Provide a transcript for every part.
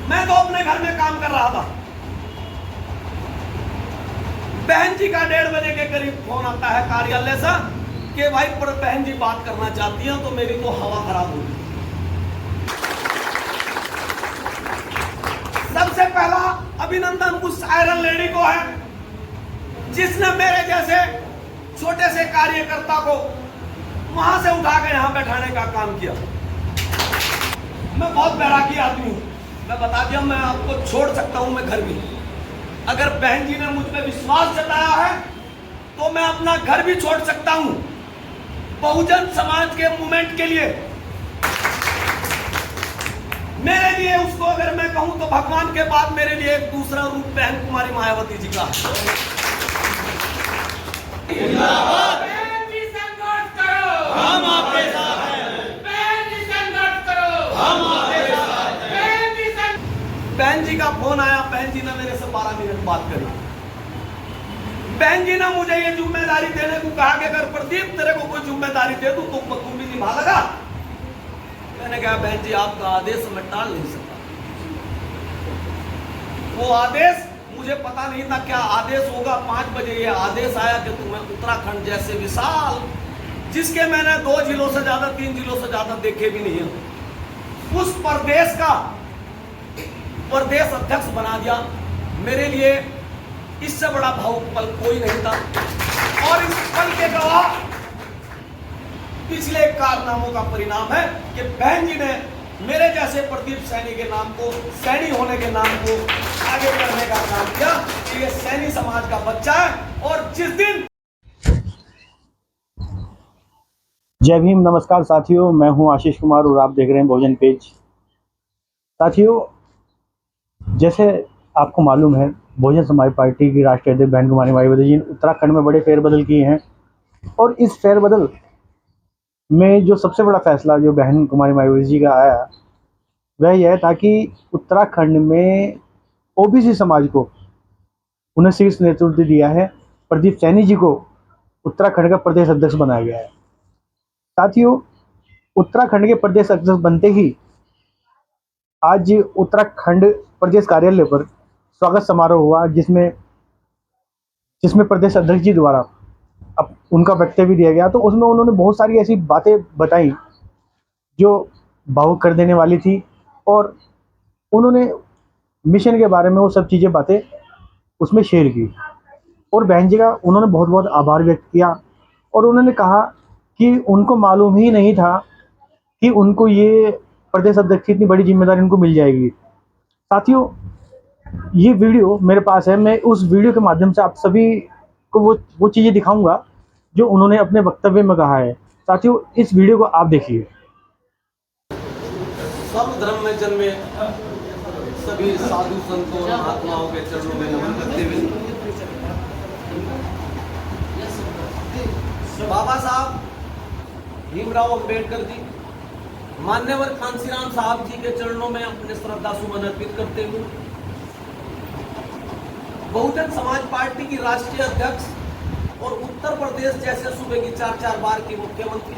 मैं तो अपने घर में काम कर रहा था, बहन जी का 1:30 बजे के करीब फोन आता है कार्यालय से कि भाई पर बहन जी बात करना चाहती हैं, तो मेरी तो हवा खराब हो गई। सबसे पहला अभिनंदन उस आयरन लेडी को है जिसने मेरे जैसे छोटे से कार्यकर्ता को वहां से उठा के यहां बैठाने का काम किया। मैं बहुत बैरागी आदमी हूं, मैं बता दिया, मैं आपको छोड़ सकता हूं मैं घर भी। अगर बहन जी ने मुझ पर विश्वास जताया है तो मैं अपना घर भी छोड़ सकता हूं बहुजन समाज के मूवमेंट के लिए। मेरे लिए उसको अगर मैं कहूं तो भगवान के बाद मेरे लिए एक दूसरा रूप बहन कुमारी मायावती जी का है। बहन जी संघर्ष करो, हम आपके साथ हैं। बहन जी संघर्ष करो, हम आपके साथ हैं। बहन जी संघर्ष। बहन जी का फोन आया, बहन जी ने मेरे से 12 मिनट बात करी। बहन जी ने मुझे ये जिम्मेदारी देने को कहा कि अगर प्रदीप तेरे को कोई जिम्मेदारी दे दूं तो बखूबी निभा लगा। मैंने कहा बहन जी आपका आदेश मैं टाल नहीं सकता। वो आदेश मुझे पता नहीं था क्या आदेश होगा। 5 बजे ये आदेश आया कि तुम्हें उत्तराखंड जैसे विशाल, जिसके मैंने 2 जिलों से ज्यादा 3 जिलों से ज्यादा देखे भी नहीं है, उस प्रदेश का प्रदेश अध्यक्ष बना दिया। मेरे लिए इससे बड़ा भावुक पल कोई नहीं था और इस पल के गवाह पिछले कारनामों का परिणाम है कि बहन जी ने मेरे जैसे प्रदीप सैनी के नाम को, सैनी होने के नाम को आगे करने का काम किया कि ये सैनी समाज का बच्चा है। और जिस दिन जय भीम, नमस्कार साथियों, मैं हूं आशीष कुमार और आप देख रहे हैं बहुजन पेज। साथियों, जैसे आपको मालूम है, बहुजन समाज पार्टी की राष्ट्रीय अध्यक्ष बहन कुमारी मायावती जी ने उत्तराखंड में बड़े फेरबदल किए हैं और इस फेरबदल में जो सबसे बड़ा फैसला जो बहन कुमारी मायावती जी का आया वह यह था कि उत्तराखंड में ओबीसी समाज को उन्हें शीर्ष नेतृत्व दिया है। प्रदीप सैनी जी को उत्तराखंड का प्रदेश अध्यक्ष बनाया गया है। साथियों, उत्तराखंड के प्रदेश अध्यक्ष बनते ही आज उत्तराखंड प्रदेश कार्यालय पर स्वागत समारोह हुआ जिसमें प्रदेश अध्यक्ष जी द्वारा अब उनका वक्तव्य दिया गया। तो उसमें उन्होंने बहुत सारी ऐसी बातें बताई जो भावुक कर देने वाली थी और उन्होंने मिशन के बारे में वो सब चीज़ें बातें उसमें शेयर की और बहन जी का उन्होंने बहुत बहुत आभार व्यक्त किया और उन्होंने कहा कि उनको मालूम ही नहीं था कि उनको ये प्रदेश अध्यक्ष की इतनी बड़ी जिम्मेदारी उनको मिल जाएगी। साथियों, ये वीडियो मेरे पास है, मैं उस वीडियो के माध्यम से आप सभी को वो चीज़ें दिखाऊंगा जो उन्होंने अपने वक्तव्य में कहा है। साथियों, इस वीडियो को आप देखिए। सब धर्म में जन्मे सभी साधु संतों और महात्माओं के चरणों में नमन करते हुए बाबा साहब भीमराव अंबेडकर जी, मान्यवर कांसीराम साहब जी के चरणों में अपने श्रद्धा सुमन अर्पित करते हुए बहुजन समाज पार्टी की राष्ट्रीय अध्यक्ष और उत्तर प्रदेश जैसे सूबे की 4 बार की मुख्यमंत्री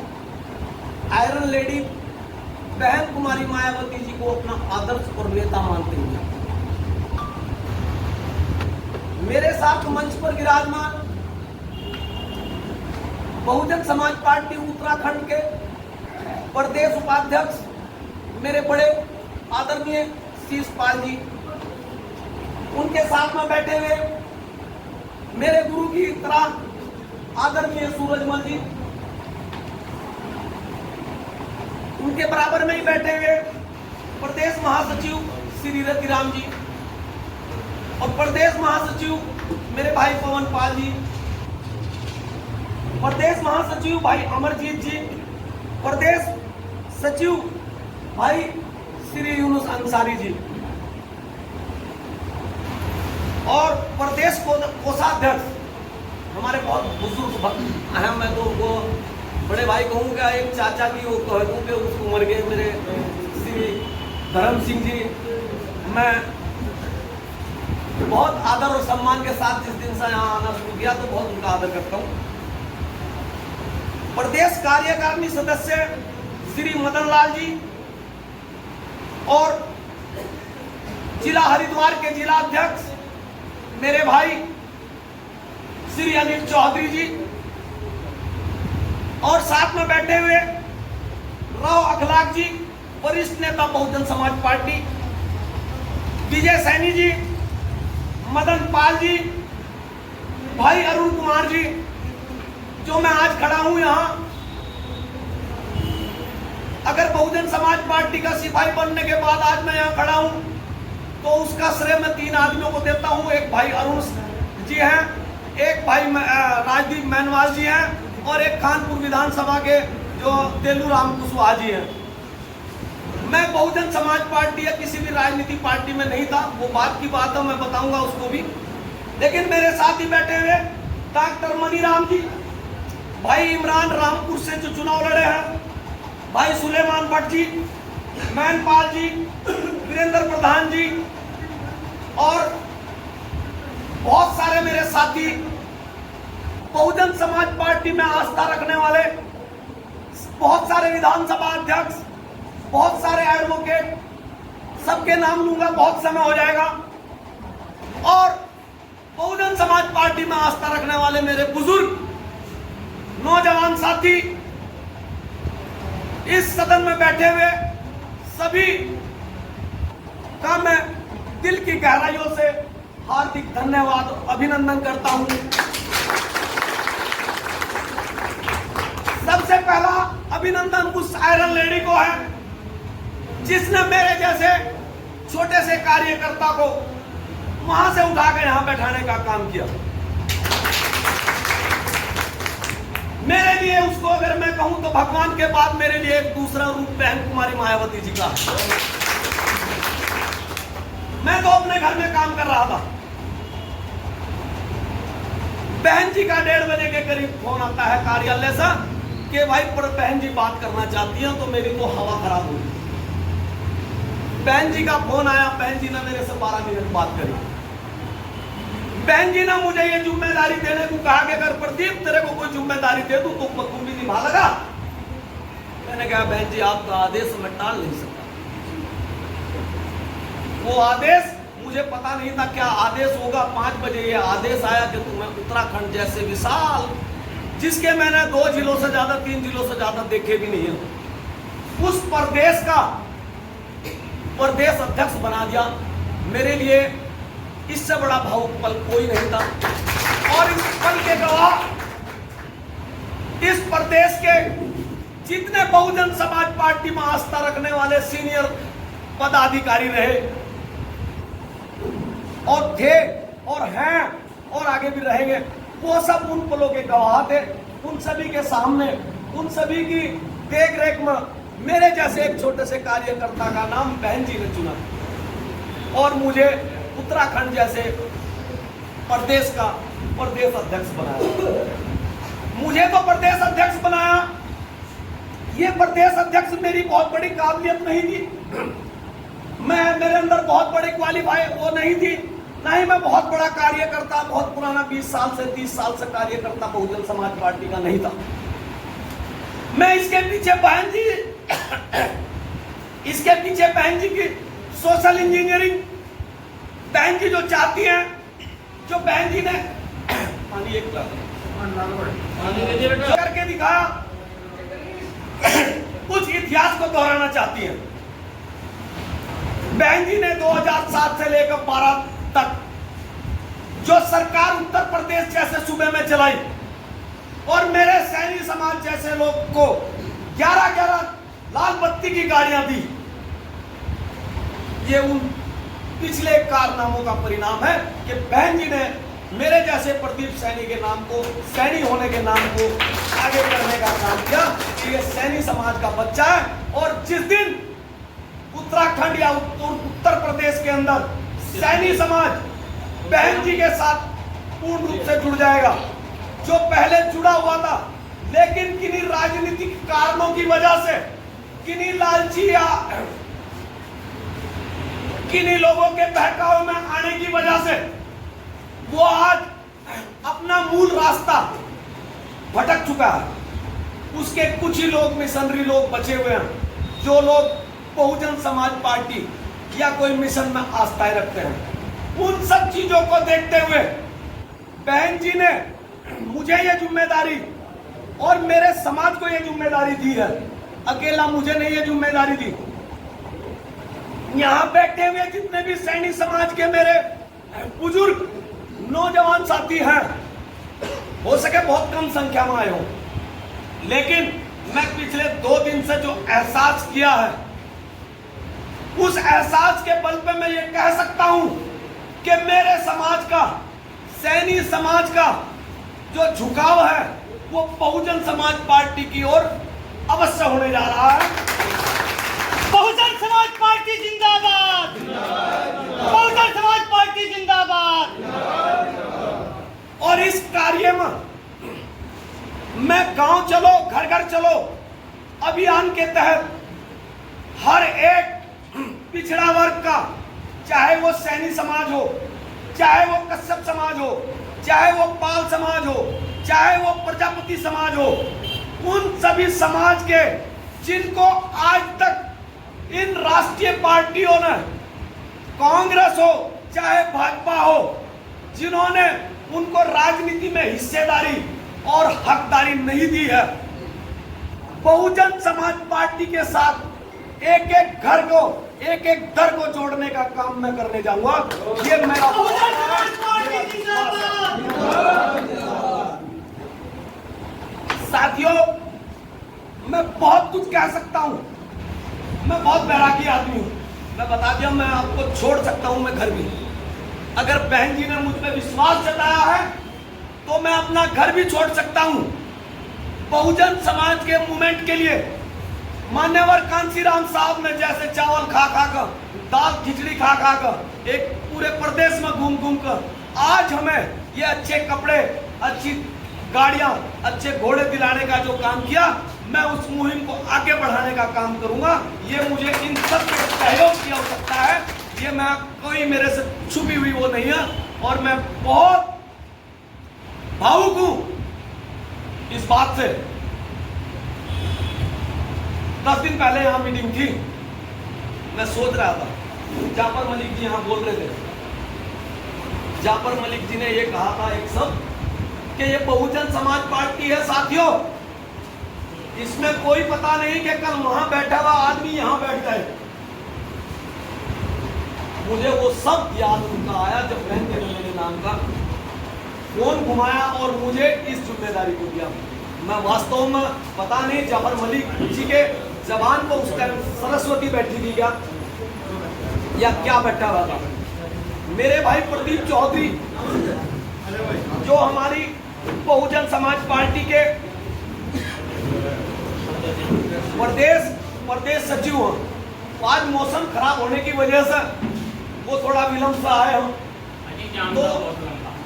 आयरन लेडी बहन कुमारी मायावती जी को अपना आदर्श और नेता मानते हुए मेरे साथ मंच पर विराजमान बहुजन समाज पार्टी उत्तराखंड के प्रदेश उपाध्यक्ष मेरे बड़े आदरणीय शीशपाल जी, उनके साथ में बैठे हुए मेरे गुरु की तरह आदरणीय सूरजमल जी, उनके बराबर में ही बैठे हुए प्रदेश महासचिव श्री रतिराम जी और प्रदेश महासचिव मेरे भाई पवन पाल जी, प्रदेश महासचिव भाई अमरजीत जी, प्रदेश सचिव भाई श्री यूनुस अंसारी जी और प्रदेश कोषाध्यक्ष हमारे बहुत बुजुर्ग अहम, मैं तो उनको बड़े भाई कहूँगा, एक चाचा की वो कह दूँ कि उसको मर गए मेरे श्री धर्म सिंह जी। मैं बहुत आदर और सम्मान के साथ जिस दिन से यहाँ आना शुरू किया तो बहुत उनका आदर करता हूँ। प्रदेश कार्यकारिणी सदस्य श्री मदन लाल जी और जिला हरिद्वार के जिला अध्यक्ष मेरे भाई श्री अनिल चौधरी जी, और साथ में बैठे हुए राव अखलाक जी, वरिष्ठ नेता बहुजन समाज पार्टी, विजय सैनी जी, मदन पाल जी, भाई अरुण कुमार जी, जो मैं आज खड़ा हूं यहां, अगर बहुजन समाज पार्टी का सिपाही बनने के बाद आज मैं यहां खड़ा हूं तो उसका श्रेय मैं 3 आदमियों को देता हूं। एक भाई अरुण जी हैं, एक भाई राजदीप मैनवाल जी हैं, और एक कानपुर विधानसभा के जो तेलू राम कुशवाहा जी हैं। मैं बहुजन समाज पार्टी या किसी भी राजनीतिक पार्टी में नहीं था, वो बात की बात है, मैं बताऊंगा उसको भी। लेकिन मेरे साथ ही बैठे हुए डॉक्टर मनीराम जी, भाई इमरान रामपुर से जो चुनाव लड़े हैं, भाई सुलेमान भट्ट जी, मैनपाल जी, वीरेंद्र प्रधान जी, और बहुत सारे मेरे साथी बहुजन समाज पार्टी में आस्था रखने वाले, बहुत सारे विधानसभा अध्यक्ष, बहुत सारे एडवोकेट, सबके नाम लूंगा, बहुत समय हो जाएगा। और बहुजन समाज पार्टी में आस्था रखने वाले मेरे बुजुर्ग नौजवान साथी, इस सदन में बैठे हुए सभी का मैं दिल की गहराइयों से हार्दिक धन्यवाद अभिनंदन करता हूं। सबसे पहला अभिनंदन उस आयरन लेडी को है जिसने मेरे जैसे छोटे से कार्यकर्ता को वहां से उठाकर यहां बैठाने का काम किया। मेरे लिए उसको अगर मैं कहूं तो भगवान के बाद मेरे लिए एक दूसरा रूप बहन कुमारी मायावती जी का है। मैं तो अपने घर में काम कर रहा था, बहन जी का 1:30 बजे के करीब फोन आता है कार्यालय से कि भाई पर बहन जी बात करना चाहती हैं, तो मेरी तो हवा खराब हो गई। बहन जी का फोन आया, बहन जी ने मेरे से 12 मिनट बात करी। बहन जी ने मुझे ये जिम्मेदारी देने को कहा कि अगर प्रदीप तेरे को कोई जिम्मेदारी दे दूं तो तुम भी निभा लगा। मैंने कहा बहन जी आपका आदेश मैं टाल नहीं सकता। वो आदेश मुझे पता नहीं था क्या आदेश होगा। 5 बजे ये आदेश आया कि तुम्हें उत्तराखंड जैसे विशाल, जिसके मैंने 2 जिलों से ज्यादा 3 जिलों से ज्यादा देखे भी नहीं है, उस प्रदेश का प्रदेश अध्यक्ष बना दिया। मेरे लिए इससे बड़ा भावुक पल कोई नहीं था। और इस पल के गवाह इस प्रदेश के जितने बहुजन समाज पार्टी में आस्था रखने वाले सीनियर पदाधिकारी रहे और थे और हैं और आगे भी रहेंगे, वो सब उन पलों के गवाह थे। उन सभी के सामने, उन सभी की देख रेख में मेरे जैसे एक छोटे से कार्यकर्ता का नाम बहन जी ने चुना और मुझे उत्तराखंड जैसे प्रदेश का प्रदेश अध्यक्ष बनाया। मुझे तो प्रदेश अध्यक्ष बनाया, ये प्रदेश अध्यक्ष मेरी बहुत बड़ी काबिलियत नहीं थी, मेरे अंदर बहुत बड़ी क्वालिफाई वो नहीं थी, ना ही मैं बहुत बड़ा कार्यकर्ता, बहुत पुराना 20 साल से 30 साल से कार्यकर्ता बहुजन समाज पार्टी का नहीं था। मैं इसके पीछे बहन जी इसके पीछे बहन जी की सोशल इंजीनियरिंग, बहन जी जो चाहती हैं, जो बहन जी ने पानी एक करके दिखाया, कुछ इतिहास को दोहराना चाहती हैं। बहन जी ने 2007 से लेकर 12 तक जो सरकार उत्तर प्रदेश जैसे सूबे में चलाई और मेरे सैनी समाज जैसे लोग को 11-11 लाल बत्ती की गाड़ियां दी, ये उन पिछले कारनामों का परिणाम है कि बहन जी ने मेरे जैसे प्रदीप सैनी के नाम को, सैनी होने के नाम को आगे करने का काम किया कि ये सैनी समाज का बच्चा है। और जिस दिन उत्तराखंड या उत्तर प्रदेश के अंदर सैनी समाज बहन जी के साथ पूर्ण रूप से जुड़ जाएगा, जो पहले जुड़ा हुआ था लेकिन किन्हीं राजनीतिक कारणों की वजह से, किन्हीं लालची या किन्हीं लोगों के बहकावे में आने की वजह से वो आज अपना मूल रास्ता भटक चुका है। उसके कुछ ही लोग मिशनरी लोग बचे हुए हैं, जो लोग बहुजन समाज पार्टी या कोई मिशन में आस्थाएं रखते हैं। उन सब चीजों को देखते हुए बहन जी ने मुझे ये जिम्मेदारी और मेरे समाज को ये जिम्मेदारी दी है। अकेला मुझे नहीं ये जिम्मेदारी दी, यहां बैठे हुए जितने भी सैनिक समाज के मेरे बुजुर्ग नौजवान साथी हैं, हो सके बहुत कम संख्या में आए हो, लेकिन मैं पिछले 2 दिन से जो एहसास किया है, उस एहसास के बल पे मैं ये कह सकता हूं कि मेरे समाज का, सैनी समाज का जो झुकाव है वो बहुजन समाज पार्टी की ओर अवश्य होने जा रहा है। बहुजन समाज पार्टी जिंदाबाद, बहुजन समाज पार्टी जिंदाबाद। और इस कार्य में मैं गांव चलो घर घर चलो अभियान के तहत हर एक पिछड़ा वर्ग का, चाहे वो सैनी समाज हो, चाहे वो कश्यप समाज हो, चाहे वो पाल समाज हो, चाहे वो प्रजापति समाज हो, उन सभी समाज के जिनको आज तक इन राष्ट्रीय पार्टियों ने, कांग्रेस हो चाहे भाजपा हो, जिन्होंने उनको राजनीति में हिस्सेदारी और हकदारी नहीं दी है, बहुजन समाज पार्टी के साथ एक एक घर को, एक एक दर को जोड़ने का काम मैं करने जाऊंगा। ये मेरा बहुजन समाज पार्टी जिंदाबाद। साथियों, मैं बहुत कुछ कह सकता हूं, मैं बहुत बैरागी आदमी हूं, मैं बता दिया मैं आपको छोड़ सकता हूं मैं घर भी। अगर बहन जी ने मुझ पर विश्वास जताया है तो मैं अपना घर भी छोड़ सकता हूं। बहुजन समाज के मूवमेंट के लिए मान्यवर कांसीराम साहब ने जैसे चावल खा खा कर, दाल खिचड़ी खा खा कर, एक पूरे प्रदेश में घूम घूम कर आज हमें ये अच्छे कपड़े, अच्छी गाड़ियां, अच्छे घोड़े दिलाने का जो काम किया, मैं उस मुहिम को आगे बढ़ाने का काम करूंगा। ये मुझे इन सब के सहयोग की आवश्यकता है, ये मैं कोई मेरे से छुपी हुई वो नहीं है। और मैं बहुत भावुक हूं इस बात से। 10 दिन पहले यहां मीटिंग थी, मैं सोच रहा था, जाफर मलिक जी यहां बोल रहे थे, जाफर मलिक जी ने ये कहा था एक शब्द कि ये बहुजन समाज पार्टी है। साथियों, इसमें कोई पता नहीं कि कल वहां बैठा हुआ आदमी यहां बैठ जाए। मुझे वो सब याद उनका आया जब बहन ने मेरे नाम का फोन घुमाया और मुझे इस जिम्मेदारी को दिया। मैं वास्तव में पता नहीं जाफर मलिक जी के जबान पर उस टाइम सरस्वती बैठी थी क्या, या क्या बैठा हुआ था। मेरे भाई प्रदीप चौधरी जो हमारी बहुजन समाज पार्टी के प्रदेश सचिव हैं, आज मौसम खराब होने की वजह से वो थोड़ा विलंब से आए हो, तो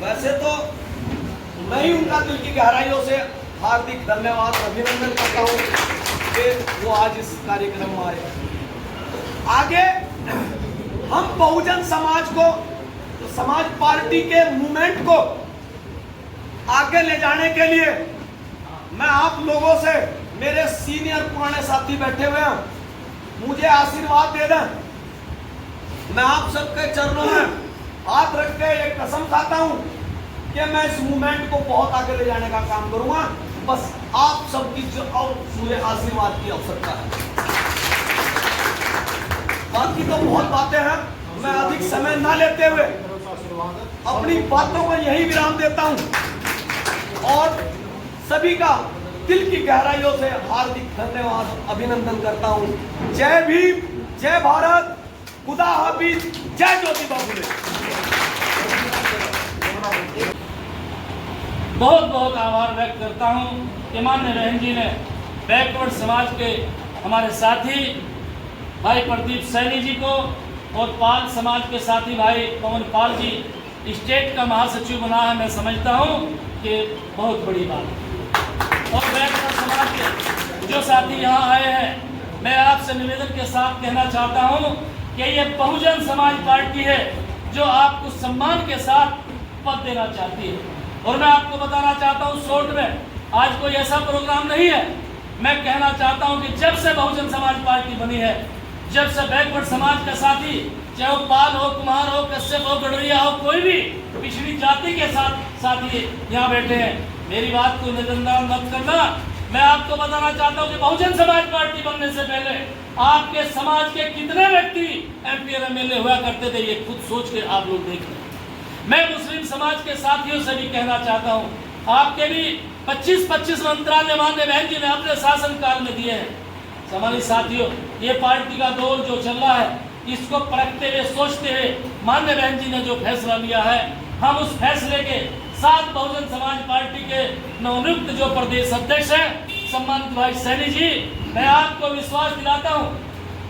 वैसे तो मैं ही उनका दिल की गहराइयों से हार्दिक धन्यवाद अभिनंदन करता हूँ कि वो आज इस कार्यक्रम में आए। आगे हम बहुजन समाज को, तो समाज पार्टी के मूवमेंट को आगे ले जाने के लिए मैं आप लोगों से, मेरे सीनियर पुराने साथी बैठे हुए हैं, मुझे आशीर्वाद दे दें। मैं आप सबके चरणों में हाथ रख के एक कसम खाता हूं कि मैं इस मूवमेंट को बहुत आगे ले जाने का काम करूंगा। बस आप सबकी जो और मुझे आशीर्वाद की आवश्यकता है। बाकी तो बहुत बातें हैं, मैं अधिक समय ना लेते हुए अपनी बातों को यही विराम देता हूं और सभी का दिल की गहराइयों से हार्दिक धन्यवाद अभिनंदन करता हूं। जय भीम, जय भारत, खुदा हाफिज, जय ज्योतिबा फुले। बहुत बहुत आभार व्यक्त करता हूं कि माननीय बहन जी ने बैकवर्ड समाज के हमारे साथी भाई प्रदीप सैनी जी को और पाल समाज के साथी भाई पवन पाल जी स्टेट का महासचिव बना है। मैं समझता हूं कि बहुत बड़ी बात है। और बैकवर्ड समाज के जो साथी यहाँ आए हैं, मैं आपसे निवेदन के साथ कहना चाहता हूं कि ये बहुजन समाज पार्टी है जो आपको सम्मान के साथ पद देना चाहती है। और मैं आपको बताना चाहता हूं शॉर्ट में, आज कोई ऐसा प्रोग्राम नहीं है। मैं कहना चाहता हूं कि जब से बहुजन समाज पार्टी बनी है, जब से बैकवर्ड समाज का साथी चाहे वो पाल हो, कुम्हार हो, कश्यप हो, गडरिया हो, कोई भी पिछड़ी जाति के साथी यहाँ बैठे हैं। मेरी बात को नजरअंदाज मत करना। मैं आपको बताना चाहता हूँ कि बहुजन समाज पार्टी बनने से पहले आपके समाज के कितने व्यक्ति MP और MLA हुआ करते थे, ये खुद सोच के आप लोग देख लें। मैं मुस्लिम समाज के साथियों से भी कहना चाहता हूँ, आपके भी 25-25 मंत्रालय माननीय बहन जी ने अपने शासनकाल में दिए हैं। हमारे साथियों, ये पार्टी का दौर जो चल रहा है, इसको परखते हुए, सोचते हुए माननीय बहन जी ने जो फैसला लिया है, हम उस फैसले के साथ बहुजन समाज पार्टी के नवनियुक्त जो प्रदेश अध्यक्ष हैं सम्मानित भाई सैनी जी, मैं आपको विश्वास दिलाता हूं,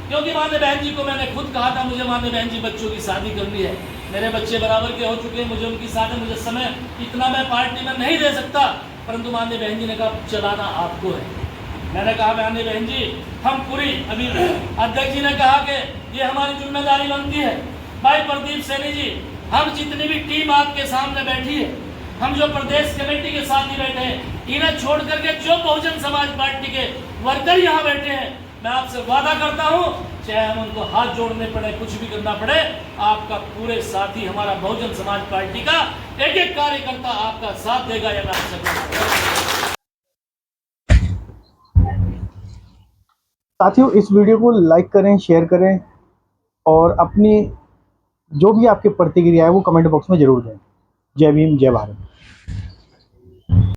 क्योंकि माननीय बहन जी को मैंने खुद कहा था मुझे माननीय बहन जी बच्चों की शादी करनी है, मेरे बच्चे बराबर के हो चुके हैं, मुझे उनकी शादी, मुझे समय इतना मैं पार्टी में नहीं दे सकता, परंतु माननीय बहन जी ने कहा चलाना आपको है। मैंने कहा माननीय बहन जी हम पूरी, अभी अध्यक्ष जी ने कहा कि ये हमारी जिम्मेदारी बनती है। भाई प्रदीप सैनी जी, हम जितनी भी टीम आपके सामने बैठी है, हम जो प्रदेश कमेटी के साथी बैठे हैं, इन्हें छोड़ करके जो बहुजन समाज पार्टी के वर्कर यहाँ बैठे हैं, मैं आपसे वादा करता हूँ, चाहे हम उनको हाथ जोड़ने पड़े, कुछ भी करना पड़े, आपका पूरे साथी हमारा बहुजन समाज पार्टी का एक एक कार्यकर्ता आपका साथ देगा। ये मैं आपसे साथियों, इस वीडियो को लाइक करें, शेयर करें और अपनी जो भी आपकी प्रतिक्रिया है वो कमेंट बॉक्स में जरूर दें। जय भीम, जय भारत।